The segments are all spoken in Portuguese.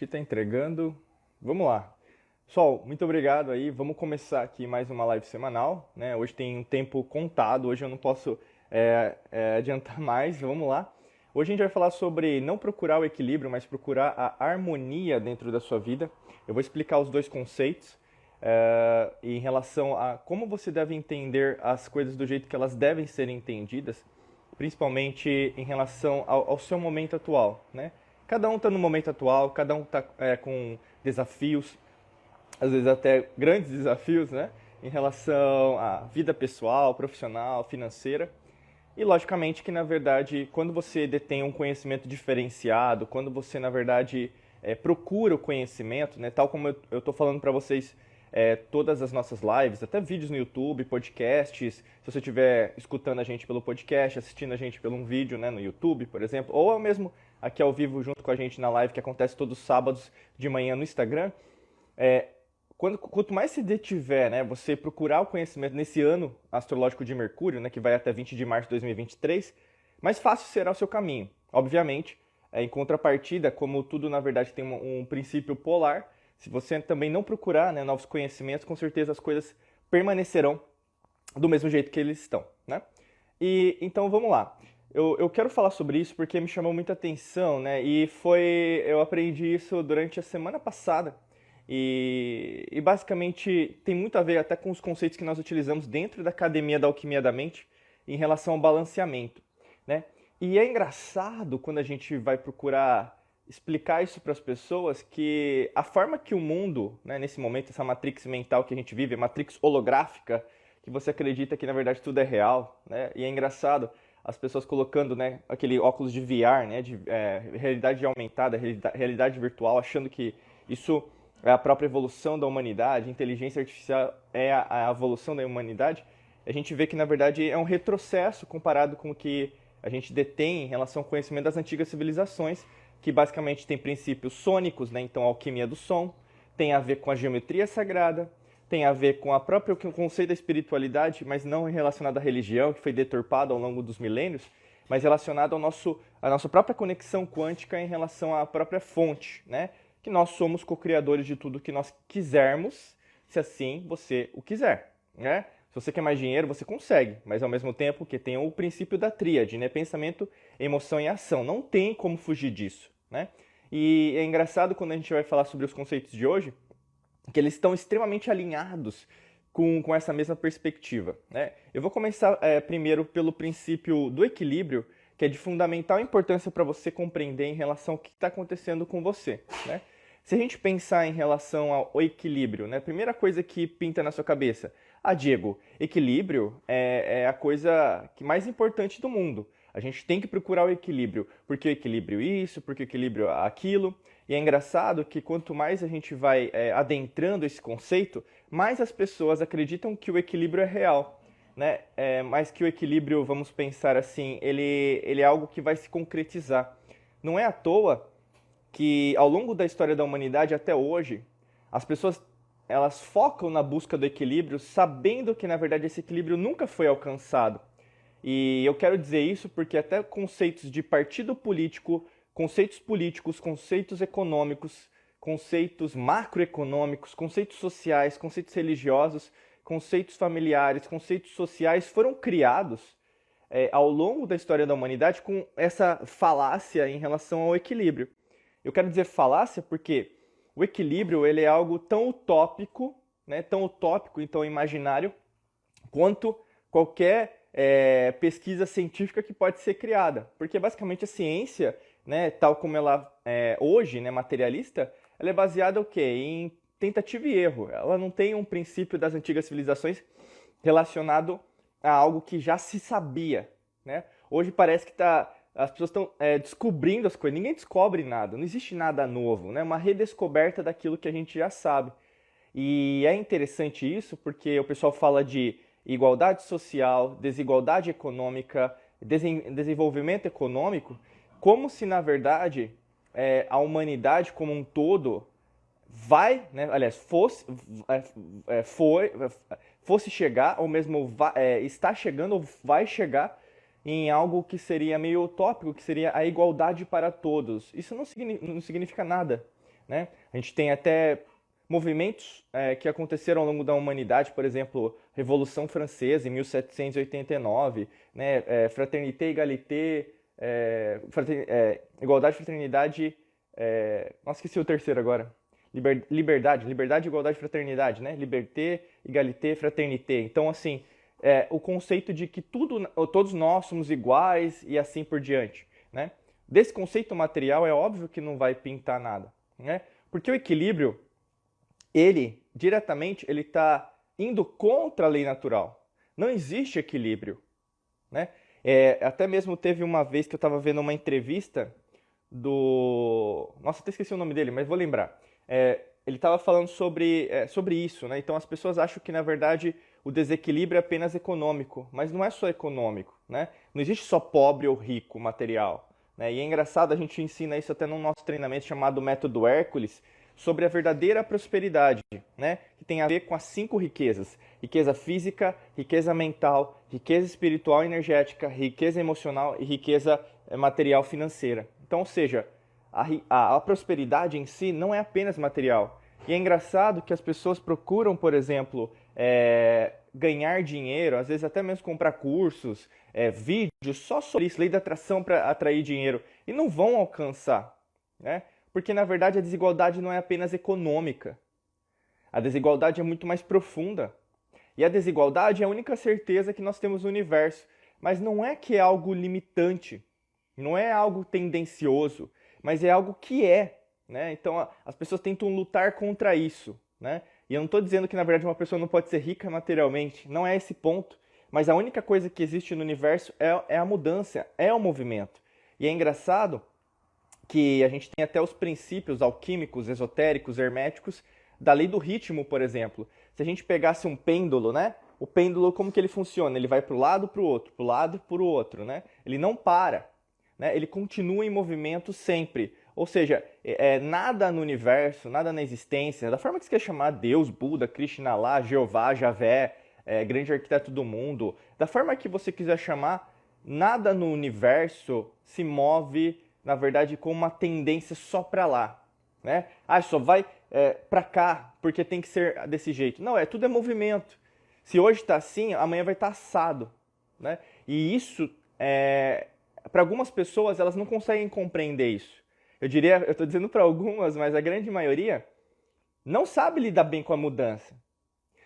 que está entregando. Vamos lá. Pessoal, muito obrigado aí. Vamos começar aqui mais uma live semanal, né? Hoje tem um tempo contado, hoje eu não posso adiantar mais. Vamos lá. Hoje a gente vai falar sobre não procurar o equilíbrio, mas procurar a harmonia dentro da sua vida. Eu vou explicar os dois conceitos em relação a como você deve entender as coisas do jeito que elas devem ser entendidas, principalmente em relação ao seu momento atual, né? Cada um está no momento atual, cada um está com desafios, às vezes até grandes desafios, né? Em relação à vida pessoal, profissional, financeira. E logicamente que, na verdade, quando você detém um conhecimento diferenciado, quando você, na verdade, procura o conhecimento, né? Tal como eu estou falando para vocês todas as nossas lives, até vídeos no YouTube, podcasts, se você estiver escutando a gente pelo podcast, assistindo a gente pelo um vídeo, né, no YouTube, por exemplo, ou mesmo aqui ao vivo junto com a gente na live que acontece todos os sábados de manhã no Instagram, é, quanto mais se detiver, né, você procurar o conhecimento nesse ano astrológico de Mercúrio, né, que vai até 20 de março de 2023, mais fácil será o seu caminho. Obviamente, em contrapartida, como tudo na verdade tem um princípio polar, se você também não procurar, né, novos conhecimentos, com certeza as coisas permanecerão do mesmo jeito que eles estão, né? E então vamos lá. Eu quero falar sobre isso porque me chamou muita atenção, né? Eu aprendi isso durante a semana passada. E basicamente tem muito a ver até com os conceitos que nós utilizamos dentro da Academia da Alquimia da Mente em relação ao balanceamento, né? E é engraçado quando a gente vai procurar explicar isso para as pessoas que a forma que o mundo, né, nesse momento, essa matrix mental que a gente vive, a matrix holográfica, que você acredita que na verdade tudo é real, né? E é engraçado as pessoas colocando, né, aquele óculos de VR, né, de realidade aumentada, realidade virtual, achando que isso é a própria evolução da humanidade, inteligência artificial é a evolução da humanidade. A gente vê que na verdade é um retrocesso comparado com o que a gente detém em relação ao conhecimento das antigas civilizações, que basicamente tem princípios sônicos, né, então a alquimia do som, tem a ver com a geometria sagrada, tem a ver com a própria o conceito da espiritualidade, mas não relacionado à religião, que foi deturpado ao longo dos milênios, mas relacionado à nossa própria conexão quântica em relação à própria fonte, né? Que nós somos co-criadores de tudo que nós quisermos, se assim você o quiser, né? Se você quer mais dinheiro, você consegue, mas ao mesmo tempo que tem o princípio da tríade, né? Pensamento, emoção e ação. Não tem como fugir disso, né? E é engraçado quando a gente vai falar sobre os conceitos de hoje, que eles estão extremamente alinhados com essa mesma perspectiva, né? Eu vou começar primeiro pelo princípio do equilíbrio, que é de fundamental importância para você compreender em relação ao que está acontecendo com você, né? Se a gente pensar em relação ao equilíbrio, né? A primeira coisa que pinta na sua cabeça, Diego, equilíbrio é a coisa que mais importante do mundo. A gente tem que procurar o equilíbrio, porque o equilíbrio isso, porque o equilíbrio aquilo. E é engraçado que quanto mais a gente vai adentrando esse conceito, mais as pessoas acreditam que o equilíbrio é real, né? Mas que o equilíbrio, vamos pensar assim, ele é algo que vai se concretizar. Não é à toa que ao longo da história da humanidade até hoje, as pessoas elas focam na busca do equilíbrio, sabendo que na verdade esse equilíbrio nunca foi alcançado. E eu quero dizer isso porque até conceitos de partido político, conceitos políticos, conceitos econômicos, conceitos macroeconômicos, conceitos sociais, conceitos religiosos, conceitos familiares, conceitos sociais foram criados ao longo da história da humanidade com essa falácia em relação ao equilíbrio. Eu quero dizer falácia porque o equilíbrio ele é algo tão utópico, né, tão utópico, então imaginário, quanto qualquer pesquisa científica que pode ser criada. Porque basicamente a ciência, né, tal como ela é hoje, né, materialista, ela é baseada o quê? Em tentativa e erro. Ela não tem um princípio das antigas civilizações relacionado a algo que já se sabia, né? Hoje parece que as pessoas estão descobrindo as coisas. Ninguém descobre nada, não existe nada novo, né? Uma redescoberta daquilo que a gente já sabe. E é interessante isso porque o pessoal fala de igualdade social, desigualdade econômica, desenvolvimento econômico, como se na verdade a humanidade como um todo vai, né, aliás, fosse chegar, ou mesmo está chegando ou vai chegar em algo que seria meio utópico, que seria a igualdade para todos. Isso não significa nada. né? A gente tem até movimentos que aconteceram ao longo da humanidade, por exemplo, Revolução Francesa em 1789, né? Fraternité, égalité, igualdade, fraternidade, nossa, esqueci o terceiro agora. Liberdade, igualdade, fraternidade, né? Liberté, égalité, fraternité. Então, assim, o conceito de que todos nós somos iguais e assim por diante, né? Desse conceito material é óbvio que não vai pintar nada, né? Porque o equilíbrio, ele, diretamente, ele está indo contra a lei natural. Não existe equilíbrio, né? Até mesmo teve uma vez que eu estava vendo uma entrevista do... Nossa, até esqueci o nome dele, mas vou lembrar. Ele estava falando sobre isso, né? Então as pessoas acham que, na verdade, o desequilíbrio é apenas econômico, mas não é só econômico, né? Não existe só pobre ou rico material, né? E é engraçado, a gente ensina isso até no nosso treinamento chamado Método Hércules, sobre a verdadeira prosperidade, né? Que tem a ver com as 5 riquezas: riqueza física, riqueza mental, riqueza espiritual e energética, riqueza emocional e riqueza material financeira. Então, ou seja, a prosperidade em si não é apenas material. E é engraçado que as pessoas procuram, por exemplo, ganhar dinheiro, às vezes até mesmo comprar cursos, vídeos só sobre isso, lei da atração para atrair dinheiro, e não vão alcançar, né? Porque, na verdade, a desigualdade não é apenas econômica. A desigualdade é muito mais profunda. E a desigualdade é a única certeza que nós temos no universo. Mas não é que é algo limitante, não é algo tendencioso, mas é algo que é, né? Então, as pessoas tentam lutar contra isso, né? E eu não estou dizendo que, na verdade, uma pessoa não pode ser rica materialmente. Não é esse ponto. Mas a única coisa que existe no universo é a mudança, é o movimento. E é engraçado que a gente tem até os princípios alquímicos, esotéricos, herméticos, da lei do ritmo, por exemplo. Se a gente pegasse um pêndulo, né? O pêndulo, como que ele funciona? Ele vai para o lado, para o outro, para o lado, para o outro, né? Ele não para, né? Ele continua em movimento sempre. Ou seja, nada no universo, nada na existência, da forma que você quer chamar Deus, Buda, Krishna, Allah, Jeová, Javé, grande arquiteto do mundo, da forma que você quiser chamar, nada no universo se move, na verdade, com uma tendência só para lá, né? Só vai para cá porque tem que ser desse jeito. Não, tudo é movimento. Se hoje está assim, amanhã vai estar assado, né? E isso, para algumas pessoas, elas não conseguem compreender isso. Eu estou dizendo para algumas, mas a grande maioria não sabe lidar bem com a mudança.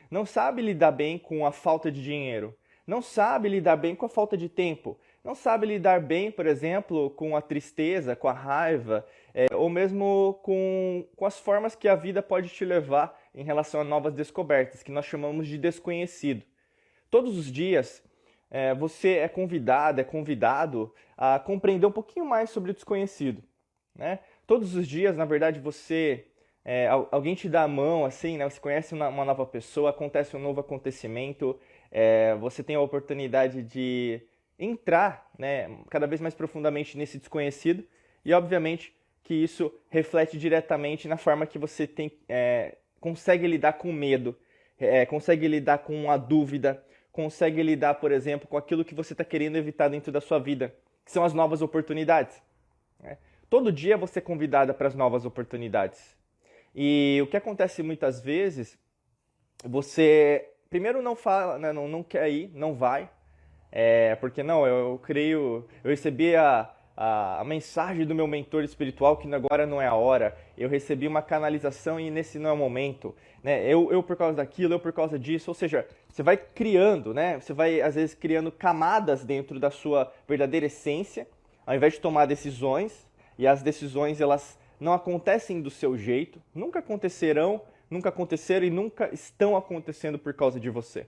Não sabe lidar bem com a falta de dinheiro. Não sabe lidar bem com a falta de tempo. Não sabe lidar bem, por exemplo, com a tristeza, com a raiva, ou mesmo com as formas que a vida pode te levar em relação a novas descobertas, que nós chamamos de desconhecido. Todos os dias, você é convidado a compreender um pouquinho mais sobre o desconhecido, né? Todos os dias, na verdade, alguém te dá a mão, assim, né? Você conhece uma nova pessoa, acontece um novo acontecimento, você tem a oportunidade de entrar, né, cada vez mais profundamente nesse desconhecido, e obviamente que isso reflete diretamente na forma que você consegue lidar com o medo, consegue lidar com a dúvida, consegue lidar, por exemplo, com aquilo que você está querendo evitar dentro da sua vida, que são as novas oportunidades, né? Todo dia você é convidada para as novas oportunidades. E o que acontece muitas vezes, você primeiro não fala, né, não quer ir, não vai, porque não, eu creio, eu recebi a mensagem do meu mentor espiritual que agora não é a hora, eu recebi uma canalização e nesse não é o momento, né? Eu por causa daquilo, eu por causa disso, ou seja, você vai criando, né? Você vai às vezes criando camadas dentro da sua verdadeira essência, ao invés de tomar decisões, e as decisões elas não acontecem do seu jeito, nunca acontecerão, nunca aconteceram e nunca estão acontecendo por causa de você,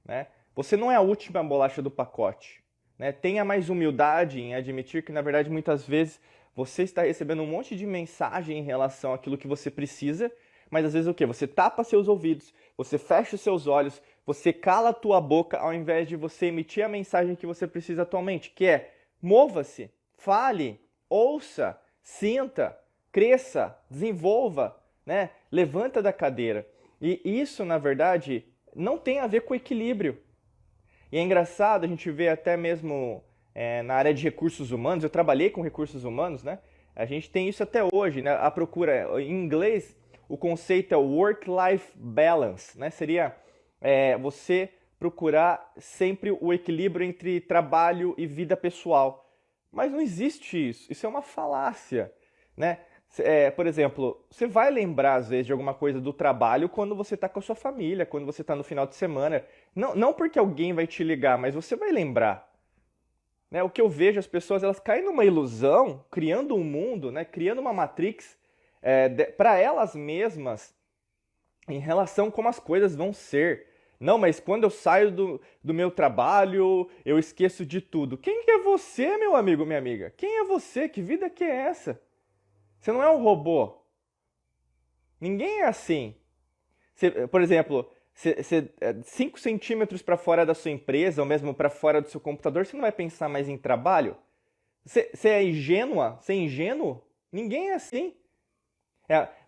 né? Você não é a última bolacha do pacote, né? Tenha mais humildade em admitir que, na verdade, muitas vezes você está recebendo um monte de mensagem em relação àquilo que você precisa, mas às vezes o quê? Você tapa seus ouvidos, você fecha os seus olhos, você cala a tua boca ao invés de você emitir a mensagem que você precisa atualmente, que é: mova-se, fale, ouça, sinta, cresça, desenvolva, né? Levanta da cadeira. E isso, na verdade, não tem a ver com equilíbrio. E é engraçado, a gente vê até mesmo na área de recursos humanos, eu trabalhei com recursos humanos, né? A gente tem isso até hoje, né? A procura, em inglês, o conceito é work-life balance, né? Seria você procurar sempre o equilíbrio entre trabalho e vida pessoal. Mas não existe isso. Isso é uma falácia, né? Por exemplo, você vai lembrar às vezes de alguma coisa do trabalho quando você está com a sua família, quando você está no final de semana. Não porque alguém vai te ligar, mas você vai lembrar. Né? O que eu vejo, as pessoas elas caem numa ilusão, criando um mundo, né? Criando uma matrix para elas mesmas em relação a como as coisas vão ser. Não, mas quando eu saio do meu trabalho, eu esqueço de tudo. Quem que é você, meu amigo, minha amiga? Quem é você? Que vida que é essa? Você não é um robô. Ninguém é assim. Por exemplo, 5 centímetros para fora da sua empresa, ou mesmo para fora do seu computador, você não vai pensar mais em trabalho? Você é ingênua? Você é ingênuo? Ninguém é assim.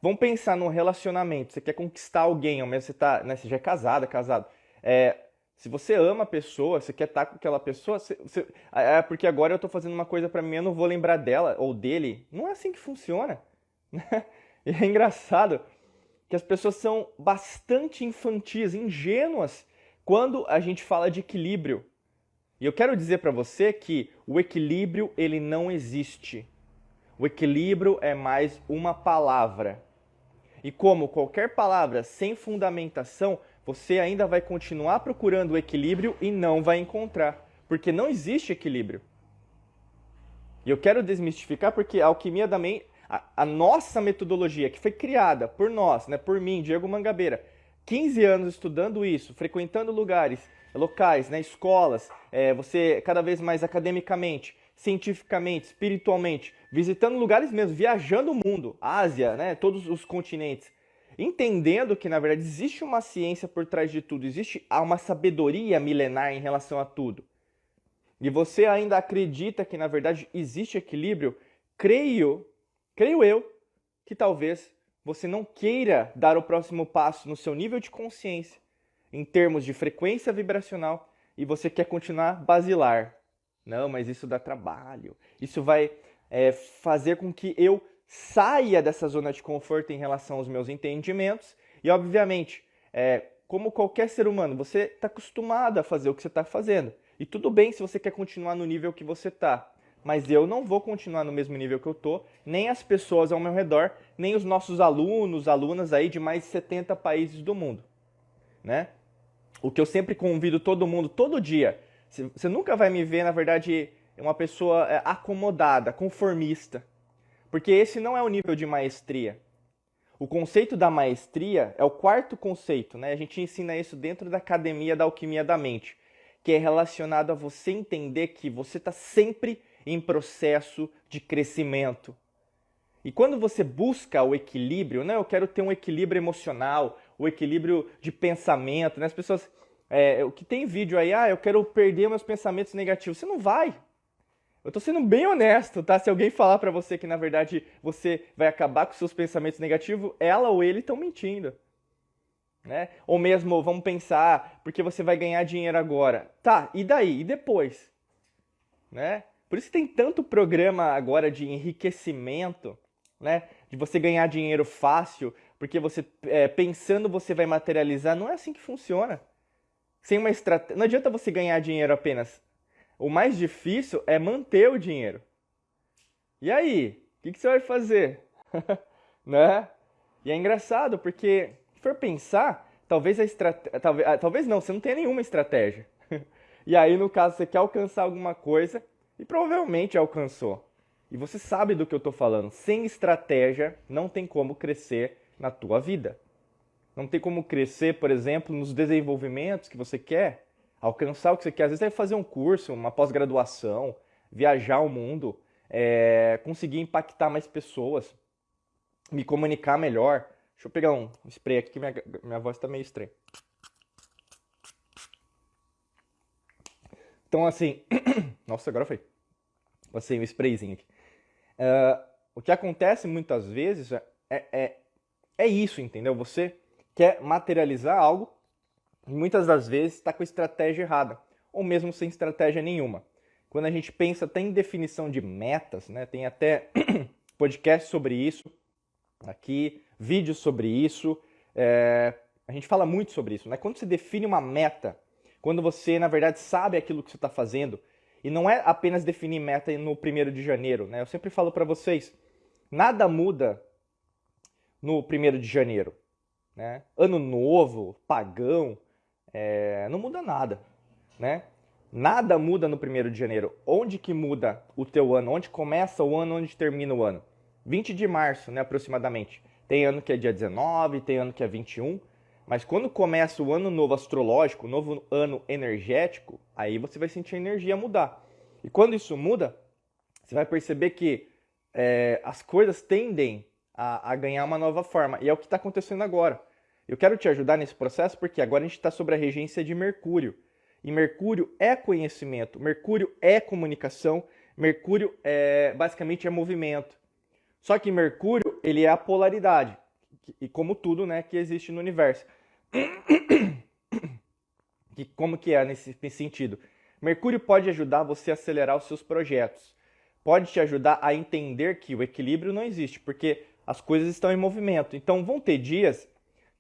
Vamos pensar num relacionamento. Você quer conquistar alguém, ou mesmo você, né, você já é casado. É, Se você ama a pessoa, você quer estar com aquela pessoa, porque agora eu estou fazendo uma coisa para mim, eu não vou lembrar dela ou dele. Não é assim que funciona. E é engraçado que as pessoas são bastante infantis, ingênuas, quando a gente fala de equilíbrio. E eu quero dizer para você que o equilíbrio ele não existe. O equilíbrio é mais uma palavra. E como qualquer palavra sem fundamentação, você ainda vai continuar procurando o equilíbrio e não vai encontrar, porque não existe equilíbrio. E eu quero desmistificar porque a alquimia da mente, a nossa metodologia, que foi criada por nós, né, por mim, Diego Mangabeira, 15 anos estudando isso, frequentando locais, né, escolas, você cada vez mais academicamente, cientificamente, espiritualmente, visitando lugares mesmo, viajando o mundo, Ásia, né, todos os continentes, entendendo que, na verdade, existe uma ciência por trás de tudo, existe uma sabedoria milenar em relação a tudo. E você ainda acredita que, na verdade, existe equilíbrio, creio eu que talvez você não queira dar o próximo passo no seu nível de consciência, em termos de frequência vibracional, e você quer continuar basilar. Não, mas isso dá trabalho. Isso vai fazer com que eu saia dessa zona de conforto em relação aos meus entendimentos. E, obviamente, como qualquer ser humano, você está acostumado a fazer o que você está fazendo. E tudo bem se você quer continuar no nível que você está. Mas eu não vou continuar no mesmo nível que eu tô, nem as pessoas ao meu redor, nem os nossos alunos, alunas aí de mais de 70 países do mundo, né? O que eu sempre convido todo mundo, todo dia, você nunca vai me ver, na verdade, uma pessoa acomodada, conformista, porque esse não é o nível de maestria. O conceito da maestria é o quarto conceito, né? A gente ensina isso dentro da Academia da Alquimia da Mente, que é relacionado a você entender que você está sempre em processo de crescimento. E quando você busca o equilíbrio, né? Eu quero ter um equilíbrio emocional, o equilíbrio de pensamento, né? As pessoas, o que tem vídeo aí, eu quero perder meus pensamentos negativos. Você não vai. Eu estou sendo bem honesto, tá? Se alguém falar para você que na verdade você vai acabar com seus pensamentos negativos, ela ou ele estão mentindo. Né? Ou mesmo, vamos pensar, porque você vai ganhar dinheiro agora. Tá, e daí? E depois? Né? Por isso tem tanto programa agora de enriquecimento, né? De você ganhar dinheiro fácil, porque você pensando você vai materializar. Não é assim que funciona. Sem uma estratégia, não adianta você ganhar dinheiro apenas. O mais difícil é manter o dinheiro. E aí? O que você vai fazer? Né? E é engraçado porque, se for pensar, talvez a estratégia. Talvez não, você não tenha nenhuma estratégia. E aí, no caso, você quer alcançar alguma coisa e provavelmente alcançou. E você sabe do que eu estou falando. Sem estratégia, não tem como crescer na tua vida. Não tem como crescer, por exemplo, nos desenvolvimentos que você quer, alcançar o que você quer. Às vezes é fazer um curso, uma pós-graduação, viajar o mundo, conseguir impactar mais pessoas, me comunicar melhor. Deixa eu pegar um spray aqui que minha voz está meio estranha. Então, assim... Nossa, agora foi. Passei um sprayzinho aqui. O que acontece muitas vezes é isso, entendeu? Você quer materializar algo e muitas das vezes está com a estratégia errada, ou mesmo sem estratégia nenhuma. Quando a gente pensa até em definição de metas, né, tem até podcasts sobre isso aqui, vídeos sobre isso. A gente fala muito sobre isso, né? Quando você define uma meta, quando você, na verdade, sabe aquilo que você está fazendo, e não é apenas definir meta no 1º de janeiro, né? Eu sempre falo para vocês, nada muda no 1º de janeiro, né? Ano novo, pagão, não muda nada, né? Nada muda no 1º de janeiro. Onde que muda o teu ano? Onde começa o ano, onde termina o ano? 20 de março, né, aproximadamente. Tem ano que é dia 19, tem ano que é 21, mas quando começa o ano novo astrológico, o novo ano energético, aí você vai sentir a energia mudar. E quando isso muda, você vai perceber que as coisas tendem a ganhar uma nova forma. E é o que está acontecendo agora. Eu quero te ajudar nesse processo porque agora a gente está sobre a regência de Mercúrio. E Mercúrio é conhecimento, Mercúrio é comunicação, Mercúrio basicamente é movimento. Só que Mercúrio, ele é a polaridade, e como tudo, né, que existe no universo. E como que é nesse sentido? Mercúrio pode ajudar você a acelerar os seus projetos. Pode te ajudar a entender que o equilíbrio não existe, porque as coisas estão em movimento. Então vão ter dias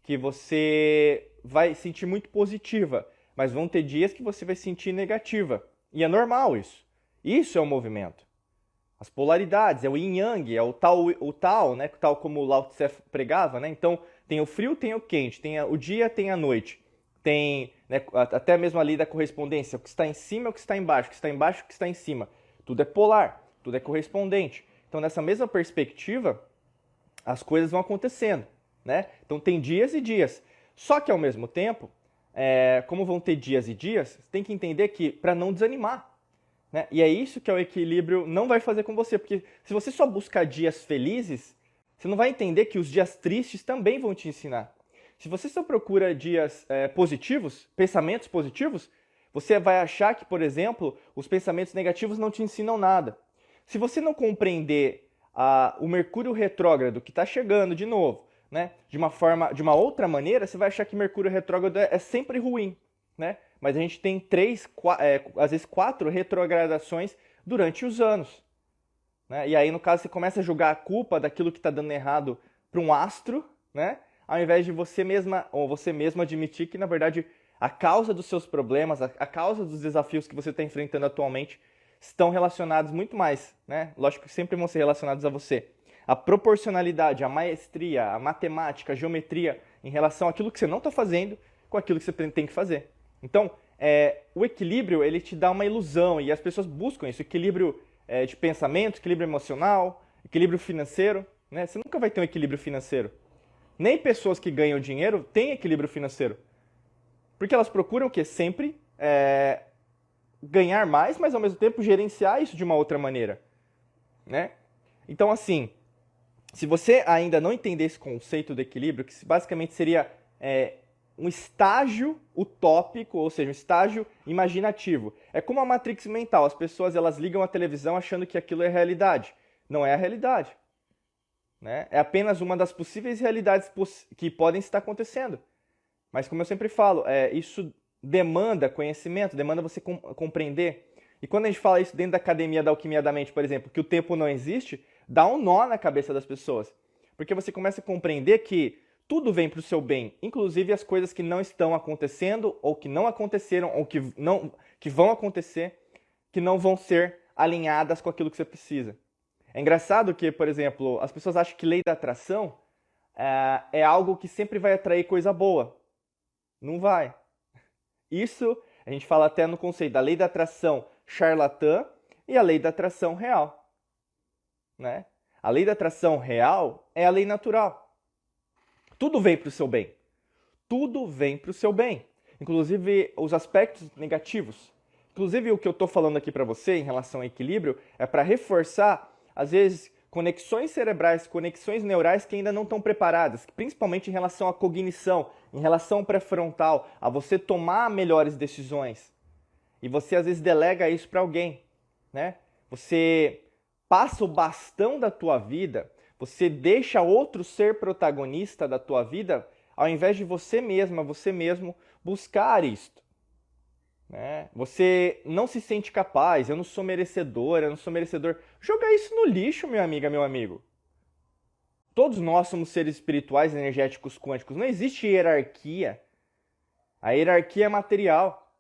que você vai sentir muito positiva, mas vão ter dias que você vai sentir negativa. E é normal isso. Isso é o movimento. As polaridades, é o yin yang, é o tal, né? Tal como o Lao Tse pregava, né? Então, tem o frio, tem o quente, tem o dia, tem a noite. Tem, né, até mesmo a lei da correspondência, o que está em cima é o que está embaixo, o que está embaixo é o que está em cima. Tudo é polar, tudo é correspondente. Então, nessa mesma perspectiva, as coisas vão acontecendo, né? Então, tem dias e dias. Só que, ao mesmo tempo, como vão ter dias e dias, você tem que entender que, para não desanimar, né? E é isso que o equilíbrio não vai fazer com você, porque se você só buscar dias felizes, você não vai entender que os dias tristes também vão te ensinar. Se você só procura dias positivos, pensamentos positivos, você vai achar que, por exemplo, os pensamentos negativos não te ensinam nada. Se você não compreender o Mercúrio retrógrado que está chegando de novo, né, de uma outra maneira, você vai achar que Mercúrio retrógrado é sempre ruim, né? Mas a gente tem 3, às vezes 4 retrogradações durante os anos, né? E aí, no caso, você começa a jogar a culpa daquilo que está dando errado para um astro, né? Ao invés de você mesma ou você mesmo admitir que, na verdade, a causa dos seus problemas, a causa dos desafios que você está enfrentando atualmente estão relacionados muito mais, né? Lógico que sempre vão ser relacionados a você. A proporcionalidade, a maestria, a matemática, a geometria em relação àquilo que você não está fazendo com aquilo que você tem que fazer. Então, o equilíbrio, ele te dá uma ilusão e as pessoas buscam isso, equilíbrio de pensamento, equilíbrio emocional, equilíbrio financeiro, né? Você nunca vai ter um equilíbrio financeiro. Nem pessoas que ganham dinheiro têm equilíbrio financeiro. Porque elas procuram o quê? Sempre ganhar mais, mas ao mesmo tempo gerenciar isso de uma outra maneira, né? Então, assim, se você ainda não entender esse conceito do equilíbrio, que basicamente seria um estágio utópico, ou seja, um estágio imaginativo. É como a Matrix mental. As pessoas elas ligam a televisão achando que aquilo é realidade. Não é a realidade, né? É apenas uma das possíveis realidades que podem estar acontecendo. Mas como eu sempre falo, isso demanda conhecimento, demanda você compreender. E quando a gente fala isso dentro da academia da alquimia da mente, por exemplo, que o tempo não existe, dá um nó na cabeça das pessoas. Porque você começa a compreender que tudo vem para o seu bem, inclusive as coisas que não estão acontecendo, ou que não aconteceram, ou que vão acontecer, que não vão ser alinhadas com aquilo que você precisa. É engraçado que, por exemplo, as pessoas acham que lei da atração é algo que sempre vai atrair coisa boa. Não vai. Isso a gente fala até no conceito da lei da atração charlatã e a lei da atração real, né? A lei da atração real é a lei natural. Tudo vem para o seu bem. Tudo vem para o seu bem. Inclusive os aspectos negativos. Inclusive o que eu estou falando aqui para você em relação ao equilíbrio é para reforçar, às vezes, conexões cerebrais, conexões neurais que ainda não estão preparadas, principalmente em relação à cognição, em relação ao pré-frontal, a você tomar melhores decisões. E você às vezes delega isso para alguém, né? Você passa o bastão da tua vida, você deixa outro ser protagonista da tua vida, ao invés de você mesma, você mesmo buscar isto, né? Você não se sente capaz, eu não sou merecedora, eu não sou merecedor. Joga isso no lixo, minha amiga, meu amigo. Todos nós somos seres espirituais, energéticos, quânticos. Não existe hierarquia. A hierarquia é material.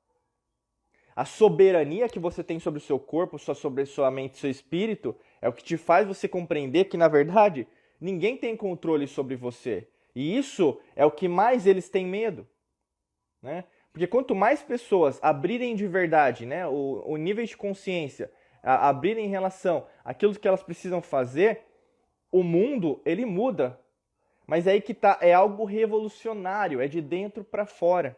A soberania que você tem sobre o seu corpo, sobre a sua mente, seu espírito, é o que te faz você compreender que, na verdade, ninguém tem controle sobre você. E isso é o que mais eles têm medo, né? Porque quanto mais pessoas abrirem de verdade, né, o nível de consciência, abrirem em relação àquilo que elas precisam fazer, o mundo, ele muda. Mas é aí que tá, é algo revolucionário, é de dentro para fora.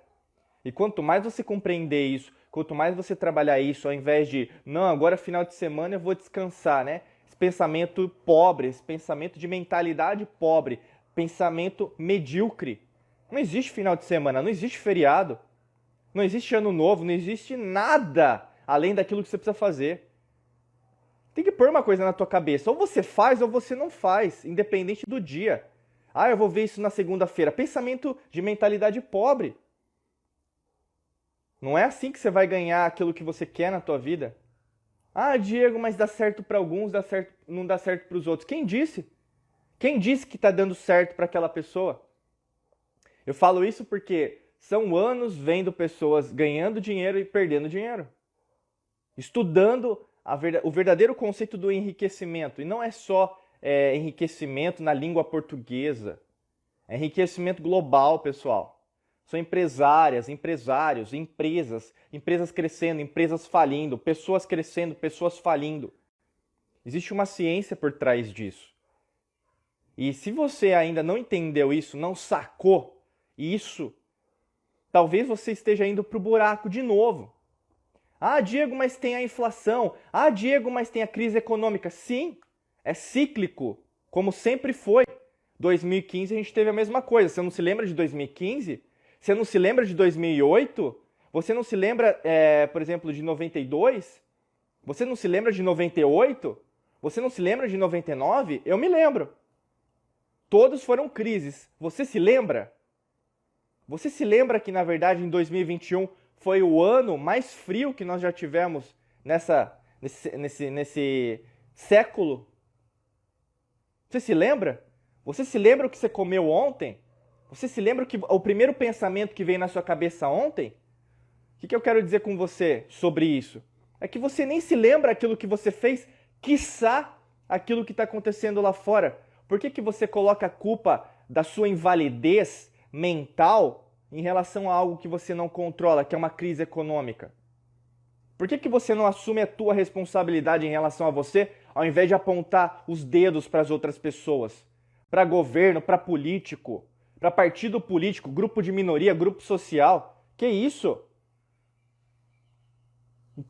E quanto mais você compreender isso, quanto mais você trabalhar isso, ao invés de, não, agora final de semana eu vou descansar, né? Esse pensamento pobre, esse pensamento de mentalidade pobre, pensamento medíocre. Não existe final de semana, não existe feriado, não existe ano novo, não existe nada além daquilo que você precisa fazer. Tem que pôr uma coisa na tua cabeça, ou você faz ou você não faz, independente do dia. Ah, eu vou ver isso na segunda-feira. Pensamento de mentalidade pobre. Não é assim que você vai ganhar aquilo que você quer na tua vida. Ah, Diego, mas dá certo para alguns, não dá certo para os outros. Quem disse? Quem disse que está dando certo para aquela pessoa? Eu falo isso porque são anos vendo pessoas ganhando dinheiro e perdendo dinheiro. Estudando o verdadeiro conceito do enriquecimento. E não é só enriquecimento na língua portuguesa. É enriquecimento global, pessoal. São empresárias, empresários, empresas crescendo, empresas falindo, pessoas crescendo, pessoas falindo. Existe uma ciência por trás disso. E se você ainda não entendeu isso, não sacou isso, talvez você esteja indo para o buraco de novo. Ah, Diego, mas tem a inflação. Ah, Diego, mas tem a crise econômica. Sim, é cíclico, como sempre foi. 2015 a gente teve a mesma coisa. Você não se lembra de 2015? Você não se lembra de 2008? Você não se lembra, por exemplo, de 92? Você não se lembra de 98? Você não se lembra de 99? Eu me lembro. Todos foram crises. Você se lembra? Você se lembra que, na verdade, em 2021 foi o ano mais frio que nós já tivemos nesse século? Você se lembra? Você se lembra o que você comeu ontem? Você se lembra o primeiro pensamento que veio na sua cabeça ontem? O que eu quero dizer com você sobre isso? É que você nem se lembra aquilo que você fez, quiçá aquilo que está acontecendo lá fora. Por que você coloca a culpa da sua invalidez mental em relação a algo que você não controla, que é uma crise econômica? Por que você não assume a tua responsabilidade em relação a você, ao invés de apontar os dedos para as outras pessoas? Para governo, para político, para partido político, grupo de minoria, grupo social. Que isso?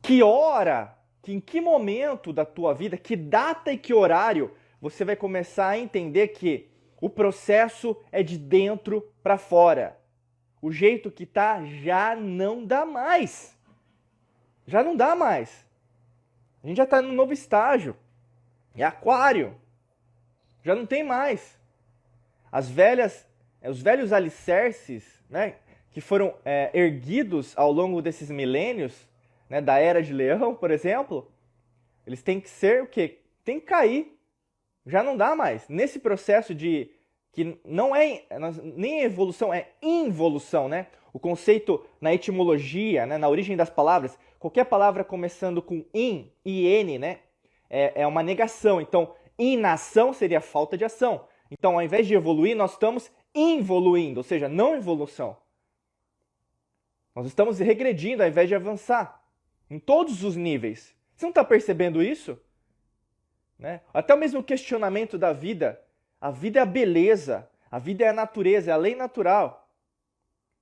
Que hora, em que momento da tua vida, que data e que horário você vai começar a entender que o processo é de dentro para fora? O jeito que tá já não dá mais. Já não dá mais. A gente já está num novo estágio. É aquário. Já não tem mais. Os velhos alicerces, né, que foram erguidos ao longo desses milênios, né, da Era de Leão, por exemplo, eles têm que ser o quê? Tem que cair. Já não dá mais. Nesse processo de que não é nem evolução, é involução, né? O conceito na etimologia, né, na origem das palavras, qualquer palavra começando com in, né, é uma negação. Então, inação seria falta de ação. Então, ao invés de evoluir, nós estamos involuindo, ou seja, não evolução. Nós estamos regredindo ao invés de avançar, em todos os níveis. Você não está percebendo isso? Né? Até o mesmo questionamento da vida. A vida é a beleza, a vida é a natureza, é a lei natural.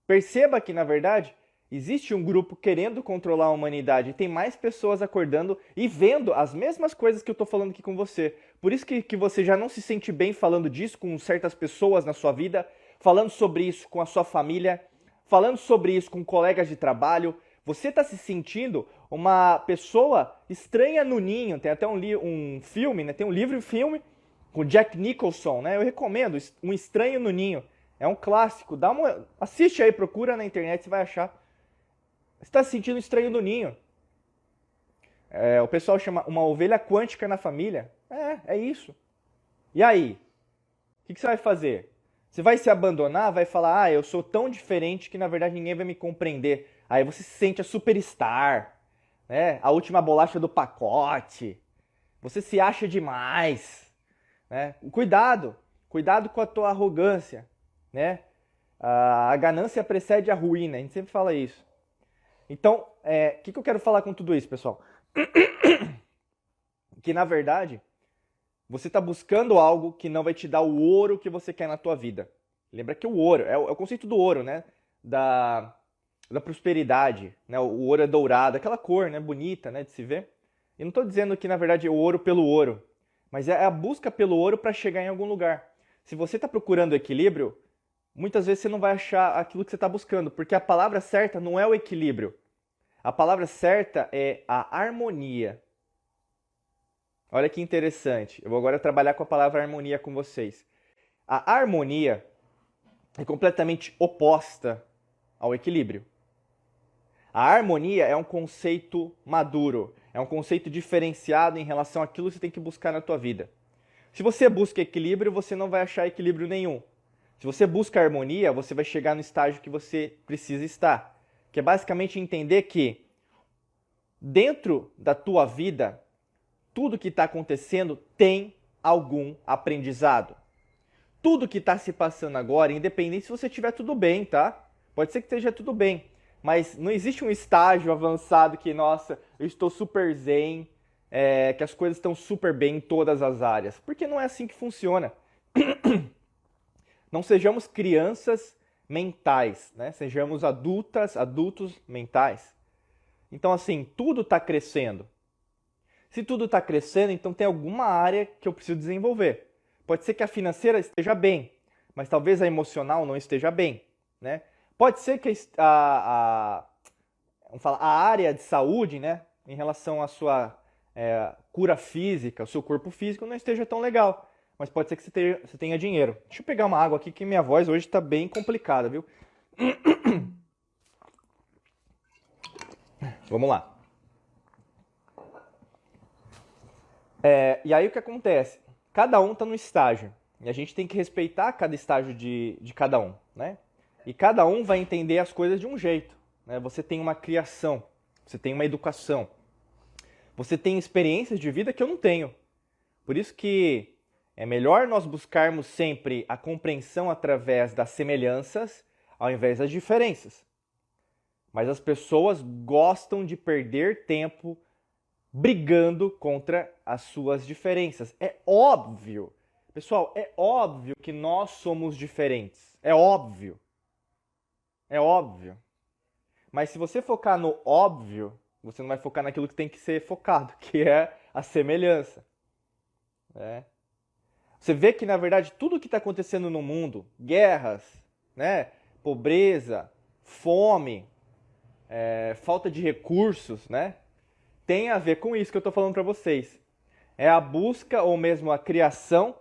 Perceba que, na verdade, existe um grupo querendo controlar a humanidade e tem mais pessoas acordando e vendo as mesmas coisas que eu estou falando aqui com você. Por isso que você já não se sente bem falando disso com certas pessoas na sua vida, falando sobre isso com a sua família, falando sobre isso com colegas de trabalho. Você está se sentindo uma pessoa estranha no ninho. Tem até um filme, né? Tem um livro e filme com Jack Nicholson, né? Eu recomendo, Um Estranho no Ninho. É um clássico. Assiste aí, procura na internet, você vai achar. Você está se sentindo estranho no ninho. O pessoal chama uma ovelha quântica na família. É isso. E aí? O que você vai fazer? Você vai se abandonar, vai falar, eu sou tão diferente que na verdade ninguém vai me compreender. Aí você se sente a superstar, né? A última bolacha do pacote. Você se acha demais, né? Cuidado, cuidado com a tua arrogância, né? A ganância precede a ruína, a gente sempre fala isso. Então, o que eu quero falar com tudo isso, pessoal? Que na verdade, você está buscando algo que não vai te dar o ouro que você quer na tua vida. Lembra que o ouro, é o conceito do ouro, né? Da prosperidade, né? O ouro é dourado, aquela cor, né? Bonita, né? De se ver. E não estou dizendo que na verdade é o ouro pelo ouro, mas é a busca pelo ouro para chegar em algum lugar. Se você está procurando equilíbrio, muitas vezes você não vai achar aquilo que você está buscando, porque a palavra certa não é o equilíbrio. A palavra certa é a harmonia. Olha que interessante. Eu vou agora trabalhar com a palavra harmonia com vocês. A harmonia é completamente oposta ao equilíbrio. A harmonia é um conceito maduro, é um conceito diferenciado em relação àquilo que você tem que buscar na tua vida. Se você busca equilíbrio, você não vai achar equilíbrio nenhum. Se você busca harmonia, você vai chegar no estágio que você precisa estar, que é basicamente entender que dentro da tua vida, tudo que está acontecendo tem algum aprendizado. Tudo que está se passando agora, independente se você estiver tudo bem, tá? Pode ser que esteja tudo bem, mas não existe um estágio avançado que, nossa, eu estou super zen, que as coisas estão super bem em todas as áreas. Porque não é assim que funciona. Não sejamos crianças mentais, né? Sejamos adultos mentais. Então, assim, tudo está crescendo. Se tudo está crescendo, então tem alguma área que eu preciso desenvolver. Pode ser que a financeira esteja bem, mas talvez a emocional não esteja bem, né? Pode ser que vamos falar, a área de saúde, né, em relação à sua cura física, o seu corpo físico não esteja tão legal. Mas pode ser que você tenha dinheiro. Deixa eu pegar uma água aqui que minha voz hoje está bem complicada, viu? Vamos lá. E aí o que acontece? Cada um está no estágio. E a gente tem que respeitar cada estágio de cada um, né? E cada um vai entender as coisas de um jeito, né? Você tem uma criação, você tem uma educação, você tem experiências de vida que eu não tenho. Por isso que é melhor nós buscarmos sempre a compreensão através das semelhanças ao invés das diferenças. Mas as pessoas gostam de perder tempo brigando contra as suas diferenças. É óbvio, pessoal, é óbvio que nós somos diferentes. É óbvio. É óbvio. Mas se você focar no óbvio, você não vai focar naquilo que tem que ser focado, que é a semelhança. Você vê que, na verdade, tudo que está acontecendo no mundo, guerras, né, pobreza, fome, falta de recursos, né, tem a ver com isso que eu estou falando para vocês. É a busca ou mesmo a criação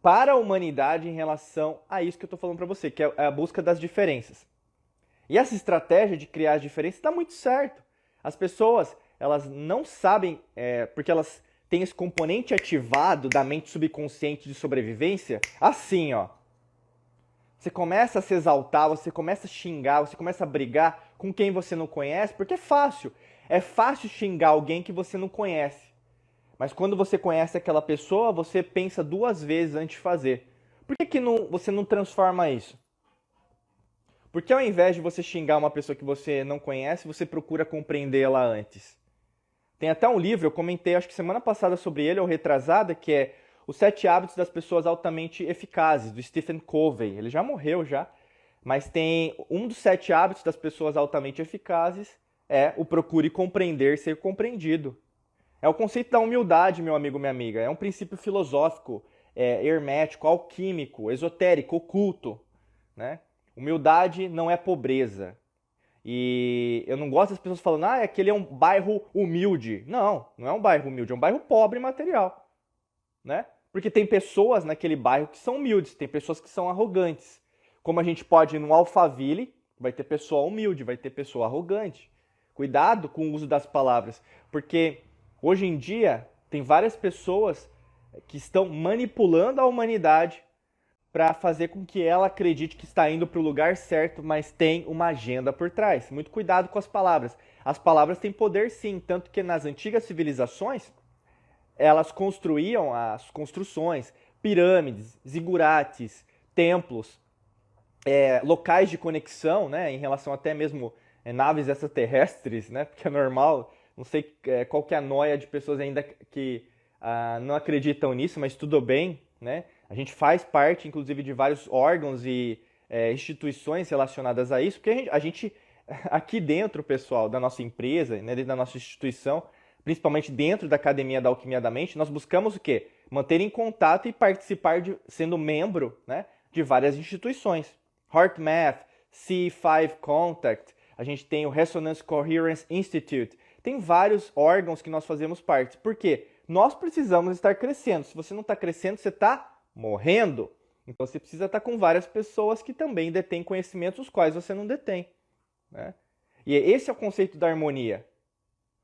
para a humanidade em relação a isso que eu estou falando para você, que é a busca das diferenças. E essa estratégia de criar as diferenças dá muito certo. As pessoas, elas não sabem, porque elas têm esse componente ativado da mente subconsciente de sobrevivência, assim, ó. Você começa a se exaltar, você começa a xingar, você começa a brigar com quem você não conhece, porque é fácil. É fácil xingar alguém que você não conhece. Mas quando você conhece aquela pessoa, você pensa duas vezes antes de fazer. Por que você não transforma isso? Porque ao invés de você xingar uma pessoa que você não conhece, você procura compreendê-la antes. Tem até um livro, eu comentei acho que semana passada sobre ele, ou retrasada, que é Os 7 Hábitos das Pessoas Altamente Eficazes, do Stephen Covey. Ele já morreu já, mas tem um dos 7 hábitos das pessoas altamente eficazes é o procure compreender, ser compreendido. É o conceito da humildade, meu amigo, minha amiga. É um princípio filosófico, hermético, alquímico, esotérico, oculto, né? Humildade não é pobreza. E eu não gosto das pessoas falando, aquele é um bairro humilde. Não, não é um bairro humilde, é um bairro pobre material, né? Porque tem pessoas naquele bairro que são humildes, tem pessoas que são arrogantes. Como a gente pode ir num Alphaville, vai ter pessoa humilde, vai ter pessoa arrogante. Cuidado com o uso das palavras, porque hoje em dia tem várias pessoas que estão manipulando a humanidade para fazer com que ela acredite que está indo para o lugar certo, mas tem uma agenda por trás. Muito cuidado com as palavras. As palavras têm poder sim, tanto que nas antigas civilizações, elas construíam as construções, pirâmides, zigurates, templos, locais de conexão, né, em relação até mesmo naves extraterrestres, né, porque é normal, não sei qual que é a noia de pessoas ainda que não acreditam nisso, mas tudo bem, né? A gente faz parte, inclusive, de vários órgãos e instituições relacionadas a isso, porque a gente aqui dentro, pessoal, da nossa empresa, né, dentro da nossa instituição, principalmente dentro da Academia da Alquimia da Mente, nós buscamos o quê? Manter em contato e participar sendo membro, né, de várias instituições. HeartMath, C5 Contact, a gente tem o Resonance Coherence Institute, tem vários órgãos que nós fazemos parte. Por quê? Nós precisamos estar crescendo. Se você não está crescendo, você está morrendo. Então você precisa estar com várias pessoas que também detêm conhecimentos os quais você não detém, né? E esse é o conceito da harmonia.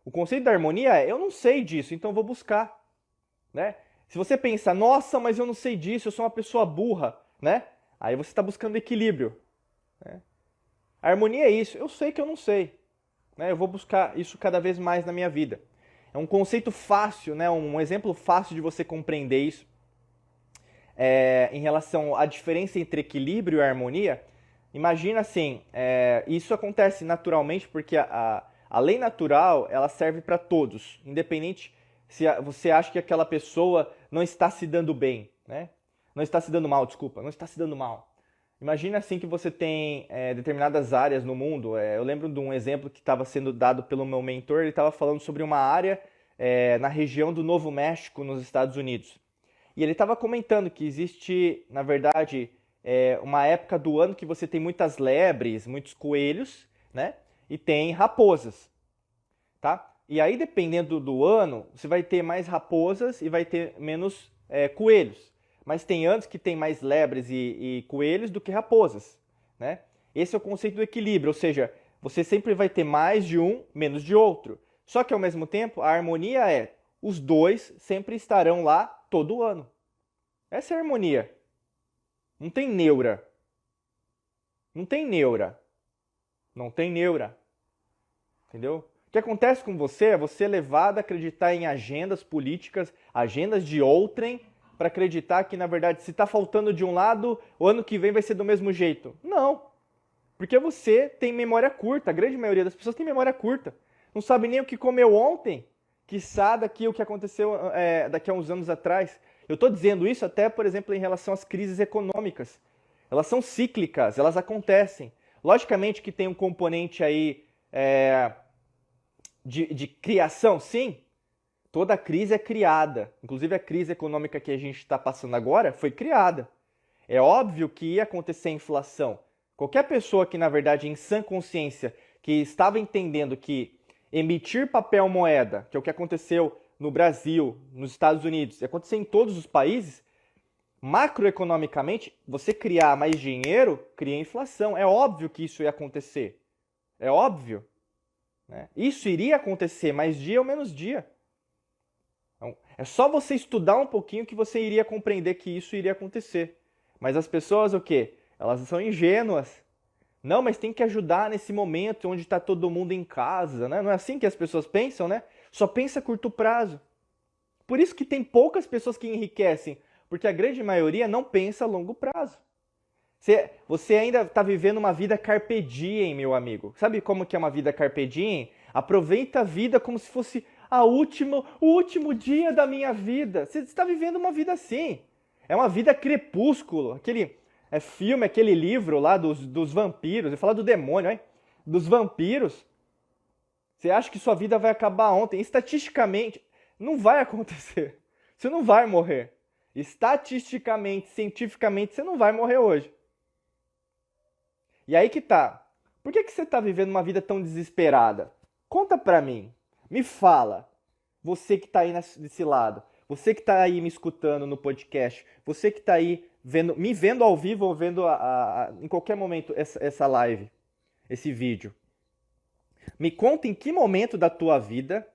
O conceito da harmonia é, eu não sei disso, então eu vou buscar, né? Se você pensar, nossa, mas eu não sei disso, eu sou uma pessoa burra, né? Aí você está buscando equilíbrio, né? A harmonia é isso, eu sei que eu não sei, né? Eu vou buscar isso cada vez mais na minha vida. É um conceito fácil, né? Um exemplo fácil de você compreender isso. Em relação à diferença entre equilíbrio e harmonia, imagina assim, isso acontece naturalmente porque a lei natural ela serve para todos, independente se você acha que aquela pessoa não está se dando bem, né? Não está se dando mal, desculpa, não está se dando mal. Imagina assim que você tem determinadas áreas no mundo. Eu lembro de um exemplo que estava sendo dado pelo meu mentor, ele estava falando sobre uma área na região do Novo México, nos Estados Unidos. E ele estava comentando que existe, na verdade, uma época do ano que você tem muitas lebres, muitos coelhos, né? E tem raposas, tá? E aí, dependendo do ano, você vai ter mais raposas e vai ter menos coelhos. Mas tem anos que tem mais lebres e coelhos do que raposas, né? Esse é o conceito do equilíbrio, ou seja, você sempre vai ter mais de um, menos de outro. Só que, ao mesmo tempo, a harmonia é os dois sempre estarão lá todo ano. Essa é a harmonia. Não tem neura. Não tem neura. Não tem neura. Entendeu? O que acontece com você é você levado a acreditar em agendas políticas, agendas de outrem, para acreditar que, na verdade, se está faltando de um lado, o ano que vem vai ser do mesmo jeito. Não. Porque você tem memória curta. A grande maioria das pessoas tem memória curta. Não sabe nem o que comeu ontem, quiçá daqui o que aconteceu daqui a uns anos atrás. Eu estou dizendo isso até, por exemplo, em relação às crises econômicas. Elas são cíclicas, elas acontecem. Logicamente que tem um componente aí de criação, sim. Toda crise é criada. Inclusive a crise econômica que a gente está passando agora foi criada. É óbvio que ia acontecer inflação. Qualquer pessoa que, na verdade, em sã consciência, que estava entendendo que emitir papel moeda, que é o que aconteceu no Brasil, nos Estados Unidos, e aconteceu em todos os países, macroeconomicamente, você criar mais dinheiro, cria inflação. É óbvio que isso ia acontecer. É óbvio, né? Isso iria acontecer mais dia ou menos dia. Então, é só você estudar um pouquinho que você iria compreender que isso iria acontecer. Mas as pessoas, o quê? Elas são ingênuas. Não, mas tem que ajudar nesse momento onde está todo mundo em casa, né? Não é assim que as pessoas pensam, né? Só pensa a curto prazo. Por isso que tem poucas pessoas que enriquecem, porque a grande maioria não pensa a longo prazo. Você ainda está vivendo uma vida carpe diem, meu amigo. Sabe como que é uma vida carpe diem? Aproveita a vida como se fosse o último dia da minha vida. Você está vivendo uma vida assim. É uma vida crepúsculo. Aquele filme, aquele livro lá dos vampiros. Eu falo do demônio, hein? Dos vampiros. Você acha que sua vida vai acabar ontem? Estatisticamente, não vai acontecer. Você não vai morrer. Estatisticamente, cientificamente, você não vai morrer hoje. E aí que tá. Por que você tá vivendo uma vida tão desesperada? Conta pra mim. Me fala. Você que tá aí desse lado. Você que tá aí me escutando no podcast. Você que tá aí me vendo ao vivo ou vendo em qualquer momento essa live, esse vídeo. Me conta em que momento da tua vida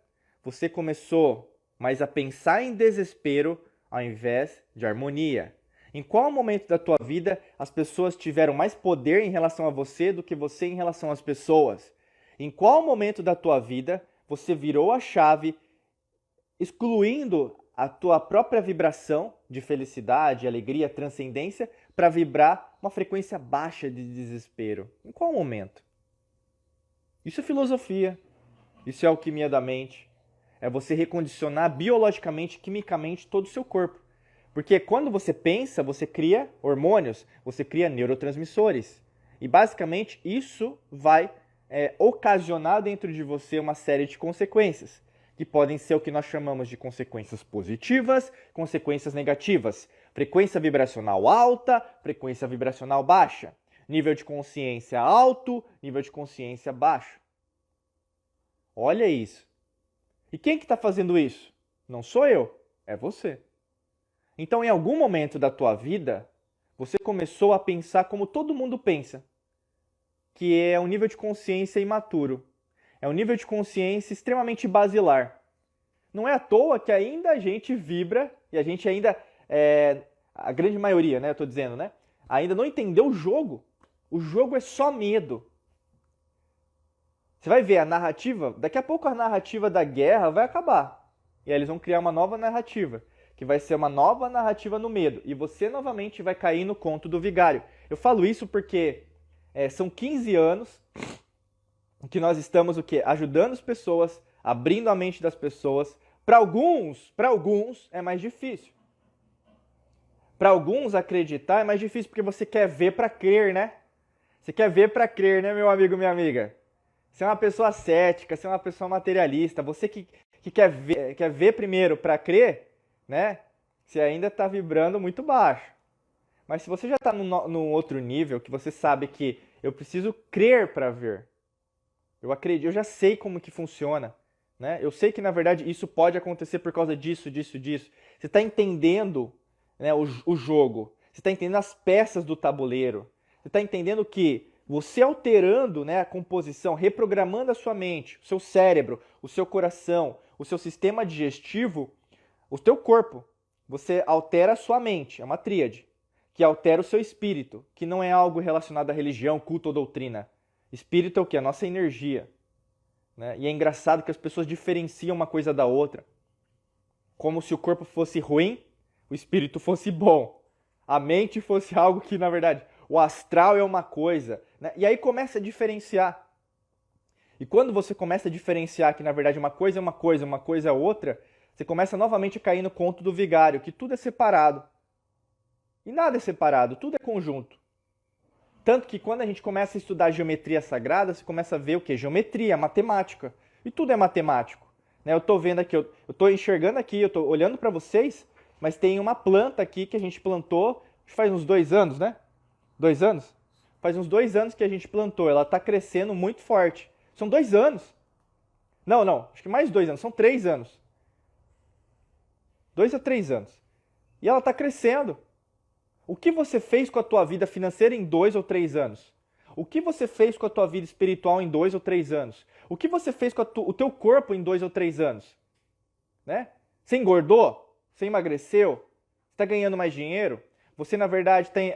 você começou mais a pensar em desespero ao invés de harmonia. Em qual momento da tua vida as pessoas tiveram mais poder em relação a você do que você em relação às pessoas? Em qual momento da tua vida você virou a chave, excluindo a tua própria vibração de felicidade, alegria, transcendência, para vibrar uma frequência baixa de desespero? Em qual momento? Isso é filosofia, isso é alquimia da mente. É você recondicionar biologicamente, quimicamente todo o seu corpo. Porque quando você pensa, você cria hormônios, você cria neurotransmissores. E basicamente isso vai ocasionar dentro de você uma série de consequências, que podem ser o que nós chamamos de consequências positivas, consequências negativas. Frequência vibracional alta, frequência vibracional baixa. Nível de consciência alto, nível de consciência baixo. Olha isso. E quem que está fazendo isso? Não sou eu, é você. Então, em algum momento da tua vida, você começou a pensar como todo mundo pensa, que é um nível de consciência imaturo. É um nível de consciência extremamente basilar. Não é à toa que ainda a gente vibra, e a gente ainda, a grande maioria, né, eu estou dizendo, né, ainda não entendeu o jogo. O jogo é só medo. Você vai ver a narrativa, daqui a pouco a narrativa da guerra vai acabar. E aí eles vão criar uma nova narrativa, que vai ser uma nova narrativa no medo. E você novamente vai cair no conto do vigário. Eu falo isso porque são 15 anos que nós estamos o quê? Ajudando as pessoas, abrindo a mente das pessoas. Para alguns é mais difícil. Para alguns acreditar é mais difícil porque você quer ver para crer, né? Você quer ver para crer, né, meu amigo, minha amiga? Você é uma pessoa cética, você é uma pessoa materialista. Você que quer ver primeiro para crer, né? Você ainda está vibrando muito baixo. Mas se você já está num outro nível, que você sabe que eu preciso crer para ver. Eu acredito, eu já sei como que funciona. Né? Eu sei que, na verdade, isso pode acontecer por causa disso. Você está entendendo, né, o jogo. Você está entendendo as peças do tabuleiro. Você está entendendo que você alterando, né, a composição, reprogramando a sua mente, o seu cérebro, o seu coração, o seu sistema digestivo, o teu corpo, você altera a sua mente, é uma tríade, que altera o seu espírito, que não é algo relacionado à religião, culto ou doutrina. Espírito é o quê? A nossa energia. Né? E é engraçado que as pessoas diferenciam uma coisa da outra. Como se o corpo fosse ruim, o espírito fosse bom. A mente fosse algo que, na verdade, o astral é uma coisa. Né? E aí começa a diferenciar. E quando você começa a diferenciar que, na verdade, uma coisa é outra, você começa novamente a cair no conto do vigário, que tudo é separado. E nada é separado, tudo é conjunto. Tanto que quando a gente começa a estudar geometria sagrada, você começa a ver o quê? Geometria, matemática. E tudo é matemático. Né? Eu estou vendo aqui, eu estou enxergando aqui, eu estou olhando para vocês, mas tem uma planta aqui que a gente plantou faz uns 2 anos, né? 2 anos? Faz uns 2 anos que a gente plantou, ela está crescendo muito forte. São 2 anos. Não, acho que mais 2 anos, são 3 anos. 2 a 3 anos. E ela está crescendo. O que você fez com a tua vida financeira em 2 ou 3 anos? O que você fez com a tua vida espiritual em 2 ou 3 anos? O que você fez com o teu corpo em 2 ou 3 anos? Né? Você engordou? Você emagreceu? Você está ganhando mais dinheiro? Você, na verdade, tem,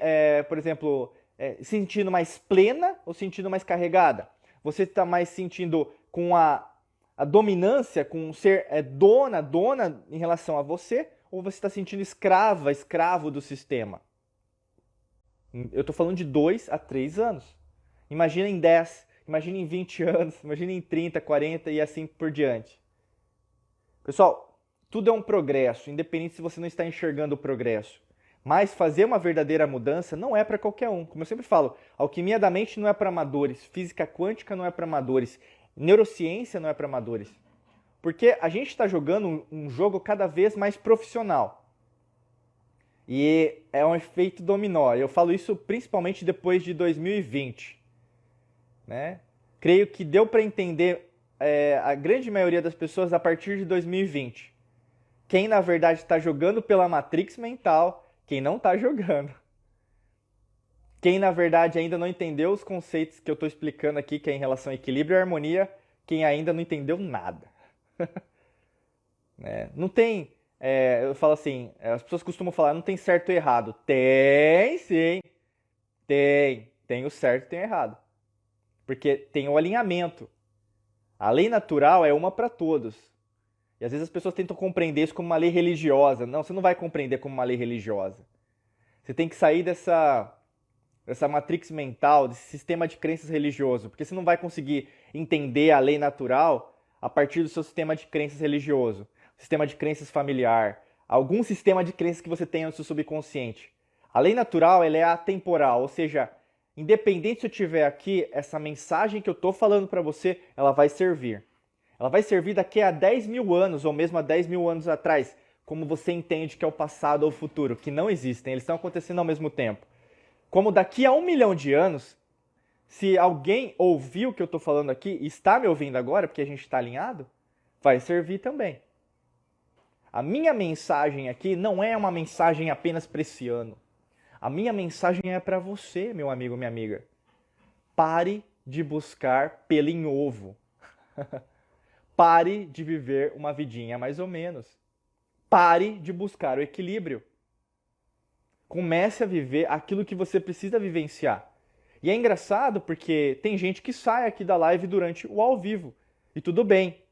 por exemplo, se sentindo mais plena ou sentindo mais carregada? Você está mais sentindo com a dominância, com ser dona em relação a você? Ou você está sentindo escravo do sistema? Eu estou falando de 2 a 3 anos. Imagina em 10, imagina em 20 anos, imagina em 30, 40 e assim por diante. Pessoal, tudo é um progresso, independente se você não está enxergando o progresso. Mas fazer uma verdadeira mudança não é para qualquer um. Como eu sempre falo, alquimia da mente não é para amadores, física quântica não é para amadores, neurociência não é para amadores. Porque a gente está jogando um jogo cada vez mais profissional. E é um efeito dominó. Eu falo isso principalmente depois de 2020. Né? Creio que deu para entender a grande maioria das pessoas a partir de 2020. Quem, na verdade, está jogando pela Matrix mental, quem não está jogando. Quem, na verdade, ainda não entendeu os conceitos que eu estou explicando aqui, que é em relação a equilíbrio e harmonia, quem ainda não entendeu nada. Não tem eu falo assim, as pessoas costumam falar, não tem certo e errado. Tem sim, tem. Tem o certo e tem o errado. Porque tem o alinhamento. A lei natural é uma para todos. E às vezes as pessoas tentam compreender isso como uma lei religiosa. Não, você não vai compreender como uma lei religiosa. Você tem que sair dessa matrix mental, desse sistema de crenças religioso, porque você não vai conseguir entender a lei natural a partir do seu sistema de crenças religioso, sistema de crenças familiar, algum sistema de crenças que você tenha no seu subconsciente. A lei natural, ela é atemporal, ou seja, independente se eu tiver aqui, essa mensagem que eu estou falando para você, ela vai servir. Ela vai servir daqui a 10 mil anos, ou mesmo a 10 mil anos atrás, como você entende que é o passado ou o futuro, que não existem, eles estão acontecendo ao mesmo tempo. Como daqui a 1 milhão de anos, se alguém ouviu o que eu estou falando aqui e está me ouvindo agora, porque a gente está alinhado, vai servir também. A minha mensagem aqui não é uma mensagem apenas para esse ano. A minha mensagem é para você, meu amigo, minha amiga. Pare de buscar pelo em ovo. Pare de viver uma vidinha mais ou menos. Pare de buscar o equilíbrio. Comece a viver aquilo que você precisa vivenciar. E é engraçado porque tem gente que sai aqui da live durante o ao vivo. E tudo bem.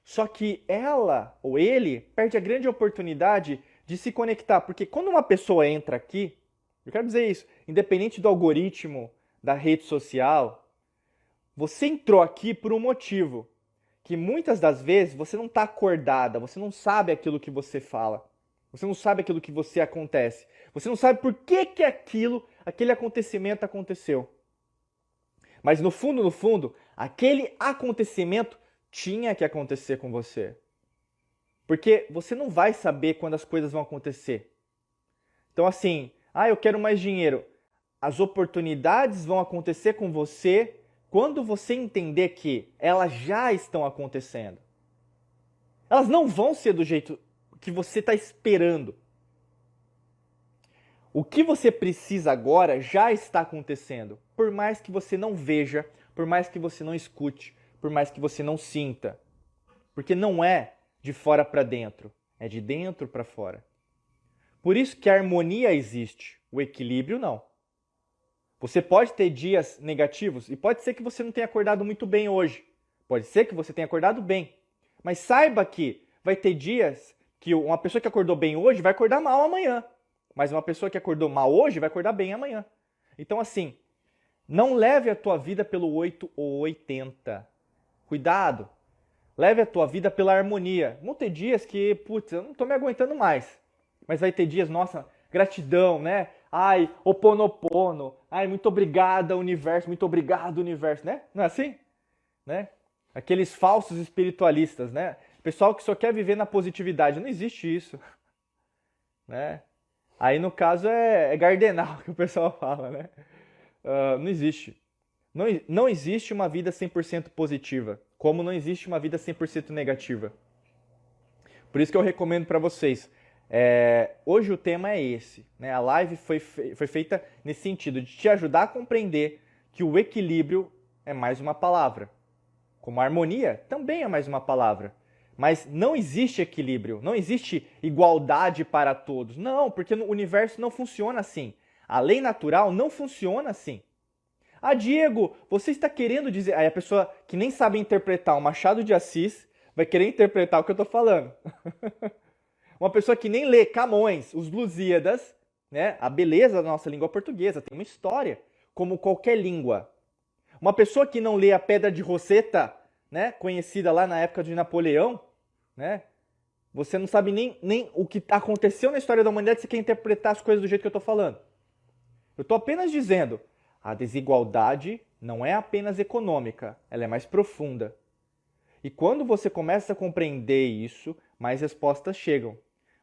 Só que ela ou ele perde a grande oportunidade de se conectar. Porque quando uma pessoa entra aqui, eu quero dizer isso, independente do algoritmo da rede social, você entrou aqui por um motivo. Que muitas das vezes você não está acordada, você não sabe aquilo que você fala. Você não sabe aquilo que você acontece. Você não sabe por que aquele acontecimento aconteceu. Mas no fundo, aquele acontecimento tinha que acontecer com você. Porque você não vai saber quando as coisas vão acontecer. Então assim, eu quero mais dinheiro. As oportunidades vão acontecer com você quando você entender que elas já estão acontecendo. Elas não vão ser do jeito que você está esperando. O que você precisa agora já está acontecendo. Por mais que você não veja, por mais que você não escute, por mais que você não sinta. Porque não é de fora para dentro, é de dentro para fora. Por isso que a harmonia existe, o equilíbrio não. Você pode ter dias negativos e pode ser que você não tenha acordado muito bem hoje. Pode ser que você tenha acordado bem. Mas saiba que vai ter dias que uma pessoa que acordou bem hoje vai acordar mal amanhã. Mas uma pessoa que acordou mal hoje vai acordar bem amanhã. Então assim, não leve a tua vida pelo 8 ou 80. Cuidado. Leve a tua vida pela harmonia. Vão ter dias que, putz, eu não tô me aguentando mais. Mas vai ter dias, nossa, gratidão, né? Ai, oponopono. Ai, muito obrigada, universo. Muito obrigado, universo, né? Não é assim? Né? Aqueles falsos espiritualistas, né? Pessoal que só quer viver na positividade. Não existe isso. Né? Aí, no caso, é Gardenal que o pessoal fala, né? Não existe. Não existe uma vida 100% positiva, como não existe uma vida 100% negativa. Por isso que eu recomendo para vocês. Hoje o tema é esse. Né? A live foi feita nesse sentido, de te ajudar a compreender que o equilíbrio é mais uma palavra. Como a harmonia também é mais uma palavra. Mas não existe equilíbrio, não existe igualdade para todos. Não, porque o universo não funciona assim. A lei natural não funciona assim. Diego, você está querendo dizer... Aí a pessoa que nem sabe interpretar o Machado de Assis vai querer interpretar o que eu estou falando. Uma pessoa que nem lê Camões, os Lusíadas, né? A beleza da nossa língua portuguesa tem uma história, como qualquer língua. Uma pessoa que não lê a Pedra de Roseta, né? Conhecida lá na época de Napoleão, né? Você não sabe nem o que aconteceu na história da humanidade, você quer interpretar as coisas do jeito que eu estou falando. Eu estou apenas dizendo, a desigualdade não é apenas econômica, ela é mais profunda. E quando você começa a compreender isso, mais respostas chegam.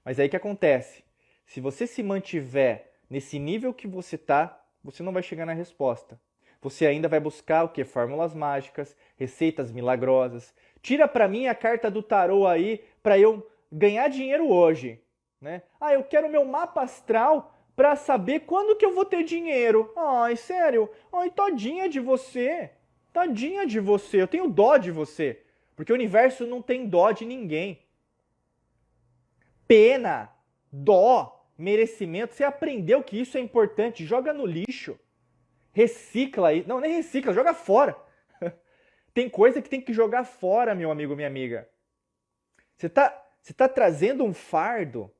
Mas aí o que acontece? Se você se mantiver nesse nível que você está, você não vai chegar na resposta. Você ainda vai buscar o quê? Fórmulas mágicas, receitas milagrosas. Tira para mim a carta do tarô aí para eu ganhar dinheiro hoje. Né? Eu quero meu mapa astral para saber quando que eu vou ter dinheiro. Ai, sério? Ai, tadinha de você. Tadinha de você. Eu tenho dó de você. Porque o universo não tem dó de ninguém. pena, dó, merecimento. Você aprendeu que isso é importante, joga no lixo. Recicla aí. Não, nem recicla, joga fora. Tem coisa que tem que jogar fora, meu amigo, minha amiga. Você tá trazendo um fardo.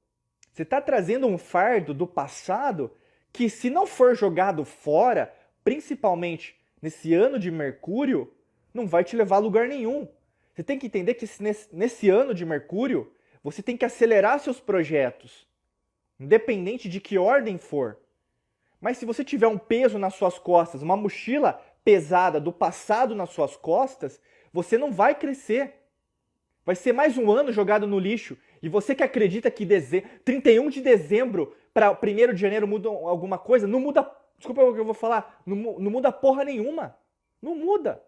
Você tá trazendo um fardo do passado que, se não for jogado fora, principalmente nesse ano de Mercúrio, não vai te levar a lugar nenhum. Você tem que entender que nesse ano de Mercúrio, você tem que acelerar seus projetos, independente de que ordem for. Mas se você tiver um peso nas suas costas, uma mochila pesada do passado nas suas costas, você não vai crescer. Vai ser mais um ano jogado no lixo. E você que acredita que 31 de dezembro para 1º de janeiro muda alguma coisa, não muda, desculpa o que eu vou falar, não muda porra nenhuma. Não muda.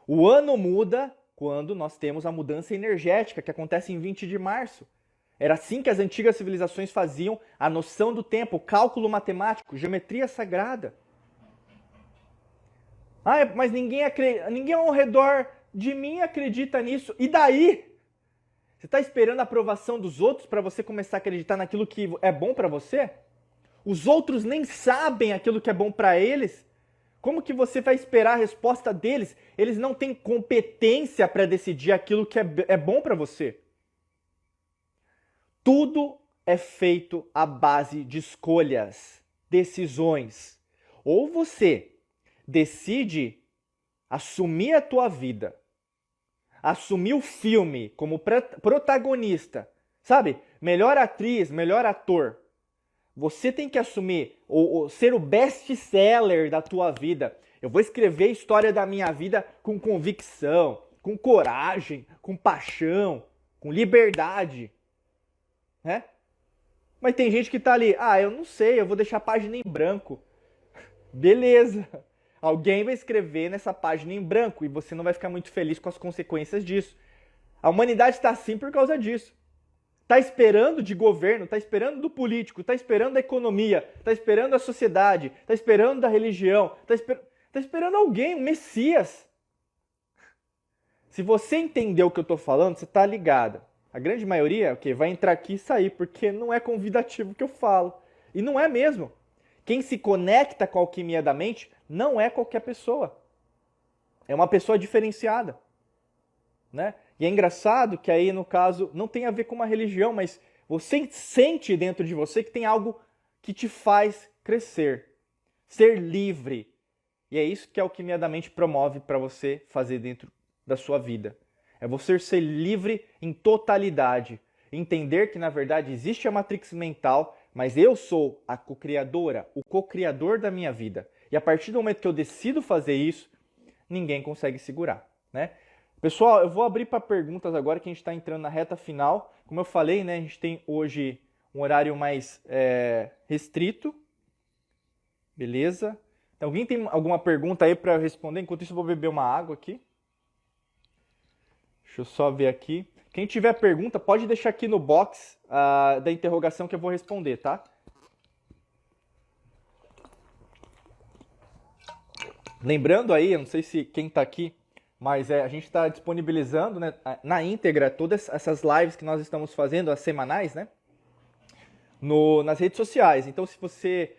O ano muda quando nós temos a mudança energética, que acontece em 20 de março. Era assim que as antigas civilizações faziam a noção do tempo, cálculo matemático, geometria sagrada. Ah, mas ninguém ao redor de mim acredita nisso. E daí? Você está esperando a aprovação dos outros para você começar a acreditar naquilo que é bom para você? Os outros nem sabem aquilo que é bom para eles. Como que você vai esperar a resposta deles? Eles não têm competência para decidir aquilo que é bom para você. Tudo é feito à base de escolhas, decisões. Ou você decide assumir a tua vida, assumir o filme como protagonista, sabe? Melhor atriz, melhor ator. Você tem que assumir, ou ser o best-seller da tua vida. Eu vou escrever a história da minha vida com convicção, com coragem, com paixão, com liberdade. Né? Mas tem gente que tá ali, eu não sei, eu vou deixar a página em branco. Beleza. Alguém vai escrever nessa página em branco e você não vai ficar muito feliz com as consequências disso. A humanidade está assim por causa disso. Está esperando de governo, está esperando do político, está esperando da economia, está esperando da sociedade, está esperando da religião, está esperando alguém, um Messias. Se você entender o que eu estou falando, você está ligado. A grande maioria vai entrar aqui e sair, porque não é convidativo o que eu falo. E não é mesmo. Quem se conecta com a alquimia da mente não é qualquer pessoa. É uma pessoa diferenciada. Né? E é engraçado que aí, no caso, não tem a ver com uma religião, mas você sente dentro de você que tem algo que te faz crescer, ser livre. E é isso que a alquimia da mente promove para você fazer dentro da sua vida. É você ser livre em totalidade. Entender que, na verdade, existe a matrix mental, mas eu sou a co-criadora, o co-criador da minha vida. E a partir do momento que eu decido fazer isso, ninguém consegue segurar, né? Pessoal, eu vou abrir para perguntas agora que a gente está entrando na reta final. Como eu falei, né, a gente tem hoje um horário mais restrito. Beleza? Então, alguém tem alguma pergunta aí para eu responder? Enquanto isso, eu vou beber uma água aqui. Deixa eu só ver aqui. Quem tiver pergunta, pode deixar aqui no box da interrogação que eu vou responder, tá? Lembrando aí, eu não sei se quem está aqui, mas a gente está disponibilizando, né, na íntegra todas essas lives que nós estamos fazendo, as semanais, né, nas redes sociais. Então, se você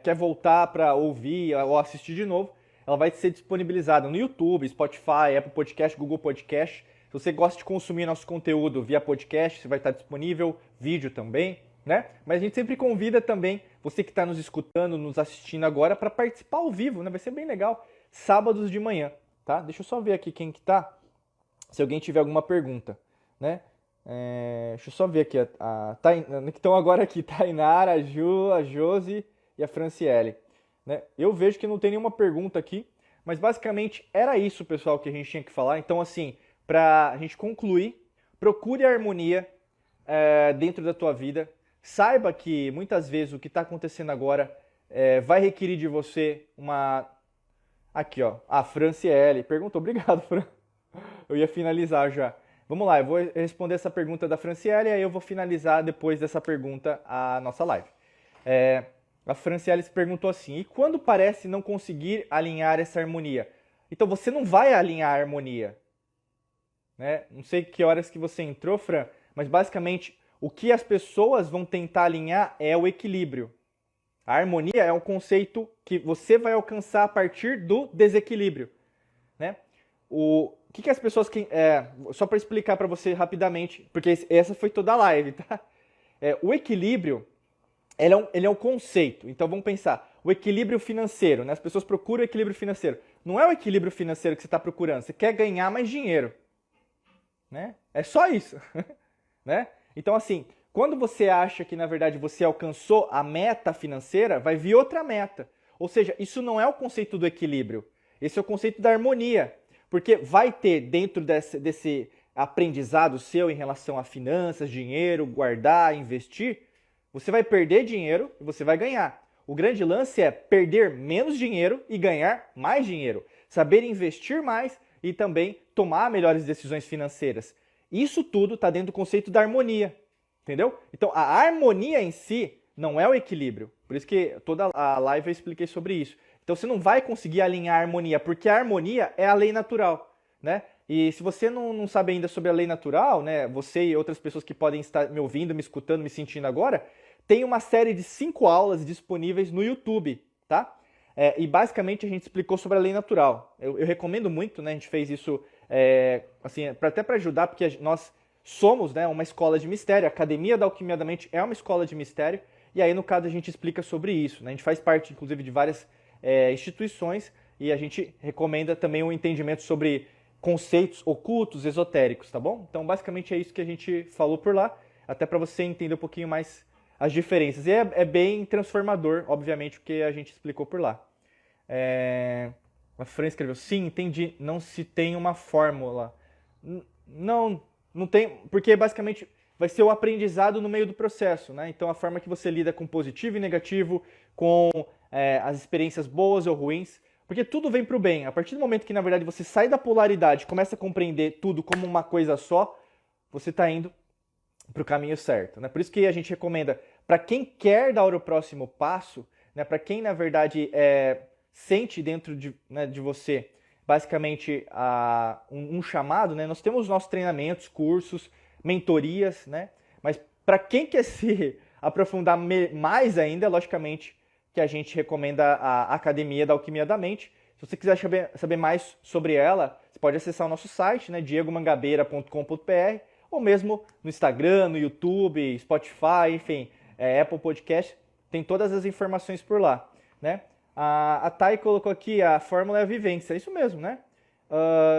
quer voltar para ouvir ou assistir de novo, ela vai ser disponibilizada no YouTube, Spotify, Apple Podcast, Google Podcast. Se você gosta de consumir nosso conteúdo via podcast, você vai estar disponível, vídeo também, né? Mas a gente sempre convida também você que está nos escutando, nos assistindo agora, para participar ao vivo, né? Vai ser bem legal, sábados de manhã. Tá? Deixa eu só ver aqui quem que tá, se alguém tiver alguma pergunta, né? Deixa eu só ver aqui, que estão agora aqui, Tainara, a Ju, a Josi e a Franciele. Né? Eu vejo que não tem nenhuma pergunta aqui, mas basicamente era isso, pessoal, que a gente tinha que falar. Então, assim, para a gente concluir, procure a harmonia dentro da tua vida. Saiba que muitas vezes o que está acontecendo agora vai requerir de você uma... Aqui, ó, a Franciele perguntou. Obrigado, Fran. Eu ia finalizar já. Vamos lá, eu vou responder essa pergunta da Franciele e aí eu vou finalizar depois dessa pergunta a nossa live. A Franciele se perguntou assim, e quando parece não conseguir alinhar essa harmonia? Então você não vai alinhar a harmonia. Né? Não sei que horas que você entrou, Fran, mas basicamente o que as pessoas vão tentar alinhar é o equilíbrio. A harmonia é um conceito que você vai alcançar a partir do desequilíbrio, né? O que as pessoas... só para explicar para você rapidamente, porque essa foi toda a live, tá? O equilíbrio, ele é um conceito. Então vamos pensar, o equilíbrio financeiro, né? As pessoas procuram o equilíbrio financeiro. Não é o equilíbrio financeiro que você está procurando, você quer ganhar mais dinheiro, né? É só isso, né? Então assim, quando você acha que na verdade você alcançou a meta financeira, vai vir outra meta. Ou seja, isso não é o conceito do equilíbrio, esse é o conceito da harmonia. Porque vai ter dentro desse aprendizado seu em relação a finanças, dinheiro, guardar, investir, você vai perder dinheiro e você vai ganhar. O grande lance é perder menos dinheiro e ganhar mais dinheiro. Saber investir mais e também tomar melhores decisões financeiras. Isso tudo está dentro do conceito da harmonia, entendeu? Então a harmonia em si não é o equilíbrio. Por isso que toda a live eu expliquei sobre isso. Então você não vai conseguir alinhar a harmonia, porque a harmonia é a lei natural, né? E se você não sabe ainda sobre a lei natural, né, você e outras pessoas que podem estar me ouvindo, me escutando, me sentindo agora, tem uma série de 5 aulas disponíveis no YouTube, tá? E basicamente a gente explicou sobre a lei natural. Eu recomendo muito, né? A gente fez isso assim, até para ajudar, porque nós somos, né, uma escola de mistério. A Academia da Alquimia da Mente é uma escola de mistério. E aí, no caso, a gente explica sobre isso, né? A gente faz parte, inclusive, de várias instituições e a gente recomenda também um entendimento sobre conceitos ocultos, esotéricos, tá bom? Então, basicamente é isso que a gente falou por lá, até para você entender um pouquinho mais as diferenças. E é bem transformador, obviamente, o que a gente explicou por lá. A Fran escreveu, sim, entendi, não se tem uma fórmula. Não tem, porque basicamente vai ser o aprendizado no meio do processo, né? Então, a forma que você lida com positivo e negativo, com as experiências boas ou ruins, porque tudo vem para o bem. A partir do momento que, na verdade, você sai da polaridade, começa a compreender tudo como uma coisa só, você está indo para o caminho certo, né? Por isso que a gente recomenda, para quem quer dar o próximo passo, né, para quem, na verdade, sente dentro de você, basicamente, um chamado, né? Nós temos nossos treinamentos, cursos, mentorias, né? Mas para quem quer se aprofundar mais ainda, logicamente, que a gente recomenda a Academia da Alquimia da Mente. Se você quiser saber mais sobre ela, você pode acessar o nosso site, né, diegomangabeira.com.br, ou mesmo no Instagram, no YouTube, Spotify, enfim, Apple Podcast, tem todas as informações por lá, né? A Thay colocou aqui, a fórmula é a vivência, é isso mesmo, né?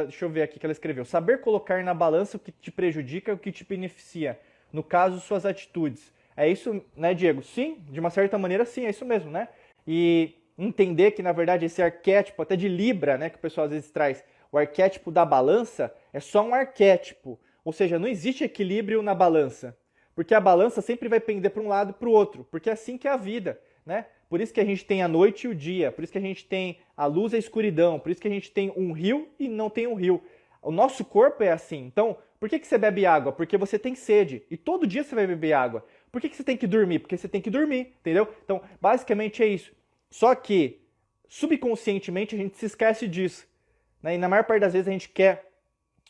Deixa eu ver aqui que ela escreveu. Saber colocar na balança o que te prejudica e o que te beneficia. No caso, suas atitudes. É isso, né, Diego? Sim, de uma certa maneira, sim, é isso mesmo, né? E entender que, na verdade, esse arquétipo, até de Libra, né, que o pessoal às vezes traz, o arquétipo da balança é só um arquétipo. Ou seja, não existe equilíbrio na balança. Porque a balança sempre vai pender para um lado e para o outro. Porque é assim que é a vida, né? Por isso que a gente tem a noite e o dia. Por isso que a gente tem a luz e a escuridão. Por isso que a gente tem um rio e não tem um rio. O nosso corpo é assim. Então, por que você bebe água? Porque você tem sede. E todo dia você vai beber água. Por que você tem que dormir? Porque você tem que dormir, entendeu? Então, basicamente é isso. Só que, subconscientemente, a gente se esquece disso, né? E na maior parte das vezes a gente quer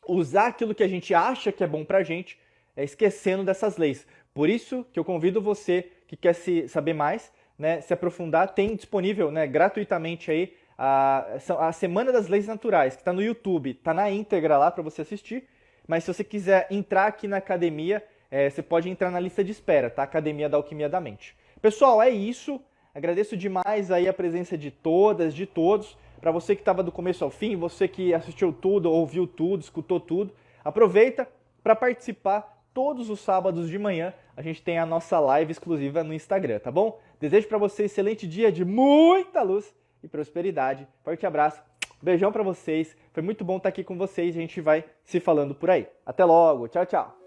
usar aquilo que a gente acha que é bom pra gente, esquecendo dessas leis. Por isso que eu convido você que quer saber mais, né, se aprofundar, tem disponível, né, gratuitamente aí a Semana das Leis Naturais, que está no YouTube, está na íntegra lá para você assistir. Mas se você quiser entrar aqui na academia, você pode entrar na lista de espera, tá? Academia da Alquimia da Mente. Pessoal, é isso. Agradeço demais aí a presença de todas, de todos. Para você que estava do começo ao fim, você que assistiu tudo, ouviu tudo, escutou tudo, aproveita para participar. Todos os sábados de manhã a gente tem a nossa live exclusiva no Instagram, tá bom? Desejo para você um excelente dia de muita luz e prosperidade. Forte abraço, beijão para vocês. Foi muito bom estar aqui com vocês. A gente vai se falando por aí. Até logo, tchau, tchau.